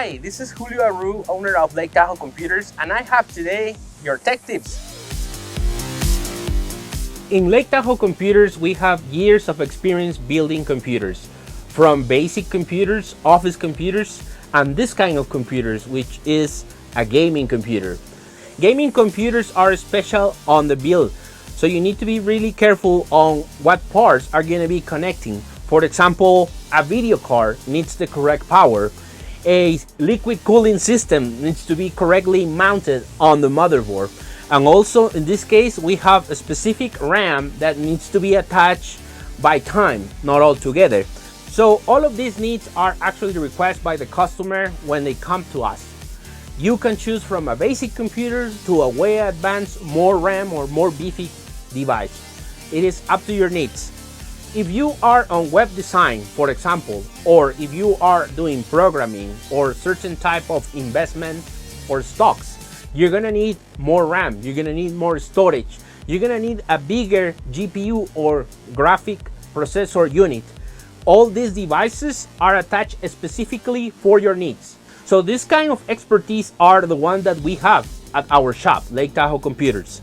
Hi, this is Julio Aru, owner of Lake Tahoe Computers, and I have today your tech tips. In Lake Tahoe Computers, we have years of experience building computers, from basic computers, office computers, and this kind of computers, which is a gaming computer. Gaming computers are special on the build, so you need to be really careful on what parts are going to be connecting. For example, a video card needs the correct power. A liquid cooling system needs to be correctly mounted on the motherboard. And also in this case, we have a specific RAM that needs to be attached by time, not all together. So all of these needs are actually requested by the customer when they come to us. You can choose from a basic computer to a way advanced, more RAM or more beefy device. It is up to your needs. If you are on web design, for example, or if you are doing programming or certain type of investment or stocks, you're gonna need more RAM, you're gonna need more storage, you're gonna need a bigger GPU or graphic processor unit. All these devices are attached specifically for your needs. So this kind of expertise are the ones that we have at our shop, Lake Tahoe Computers.